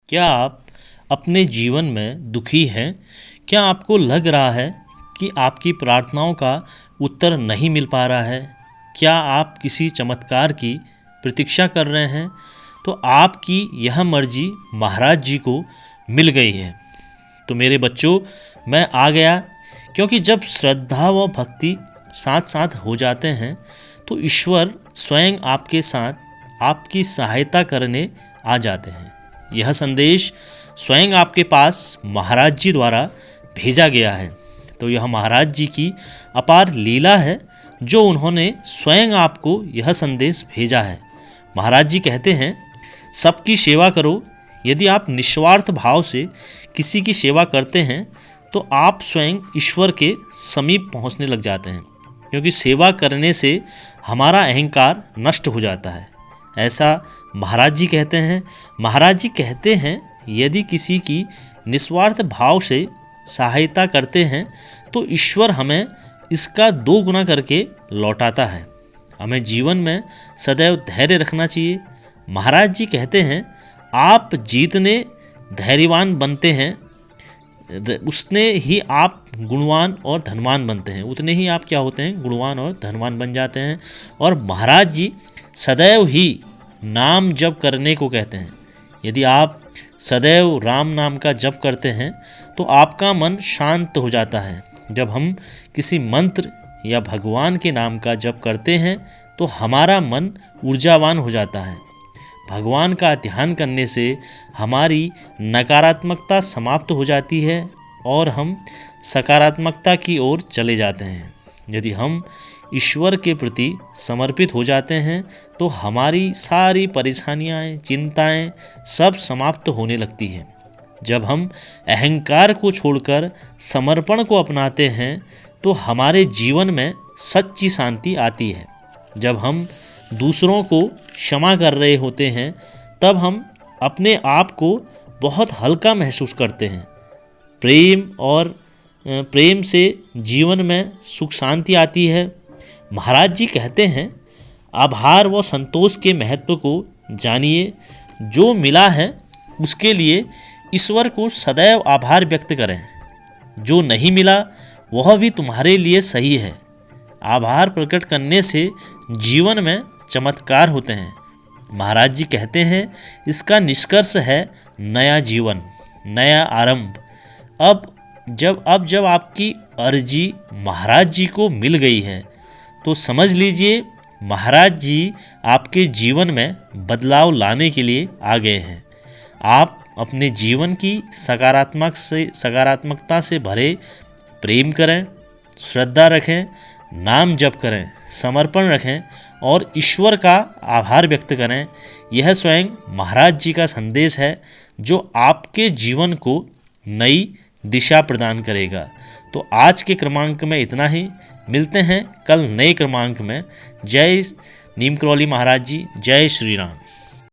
क्या आप अपने जीवन में दुखी हैं? क्या आपको लग रहा है कि आपकी प्रार्थनाओं का उत्तर नहीं मिल पा रहा है? क्या आप किसी चमत्कार की प्रतीक्षा कर रहे हैं? तो आपकी यह मर्जी महाराज जी को मिल गई है। तो मेरे बच्चों, मैं आ गया, क्योंकि जब श्रद्धा व भक्ति साथ साथ हो जाते हैं तो ईश्वर स्वयं आपके साथ आपकी सहायता करने आ जाते हैं। यह संदेश स्वयं आपके पास महाराज जी द्वारा भेजा गया है। तो यह महाराज जी की अपार लीला है जो उन्होंने स्वयं आपको यह संदेश भेजा है। महाराज जी कहते हैं, सबकी सेवा करो। यदि आप निस्वार्थ भाव से किसी की सेवा करते हैं तो आप स्वयं ईश्वर के समीप पहुंचने लग जाते हैं, क्योंकि सेवा करने से हमारा अहंकार नष्ट हो जाता है। ऐसा महाराज जी कहते हैं। महाराज जी कहते हैं, यदि किसी की निस्वार्थ भाव से सहायता करते हैं तो ईश्वर हमें इसका 2 गुना करके लौटाता है। हमें जीवन में सदैव धैर्य रखना चाहिए। महाराज जी कहते हैं, आप जितने धैर्यवान बनते हैं उसने ही आप गुणवान और धनवान बनते हैं, उतने ही आप क्या होते हैं, गुणवान और धनवान बन जाते हैं। और महाराज जी सदैव ही नाम जप करने को कहते हैं। यदि आप सदैव राम नाम का जप करते हैं तो आपका मन शांत हो जाता है। जब हम किसी मंत्र या भगवान के नाम का जप करते हैं तो हमारा मन ऊर्जावान हो जाता है। भगवान का ध्यान करने से हमारी नकारात्मकता समाप्त हो जाती है और हम सकारात्मकता की ओर चले जाते हैं। यदि हम ईश्वर के प्रति समर्पित हो जाते हैं तो हमारी सारी परेशानियां, चिंताएं सब समाप्त होने लगती हैं। जब हम अहंकार को छोड़कर समर्पण को अपनाते हैं तो हमारे जीवन में सच्ची शांति आती है। जब हम दूसरों को क्षमा कर रहे होते हैं तब हम अपने आप को बहुत हल्का महसूस करते हैं। प्रेम से जीवन में सुख शांति आती है। महाराज जी कहते हैं, आभार व संतोष के महत्व को जानिए। जो मिला है उसके लिए ईश्वर को सदैव आभार व्यक्त करें। जो नहीं मिला वह भी तुम्हारे लिए सही है। आभार प्रकट करने से जीवन में चमत्कार होते हैं। महाराज जी कहते हैं, इसका निष्कर्ष है नया जीवन, नया आरंभ। अब जब आपकी अर्जी महाराज जी को मिल गई है तो समझ लीजिए महाराज जी आपके जीवन में बदलाव लाने के लिए आ गए हैं। आप अपने जीवन की सकारात्मकता से भरे प्रेम करें, श्रद्धा रखें, नाम जप करें, समर्पण रखें और ईश्वर का आभार व्यक्त करें। यह स्वयं महाराज जी का संदेश है जो आपके जीवन को नई दिशा प्रदान करेगा। तो आज के क्रमांक में इतना ही। मिलते हैं कल नए क्रमांक में। जय नीम करौली महाराज जी, जय श्री राम।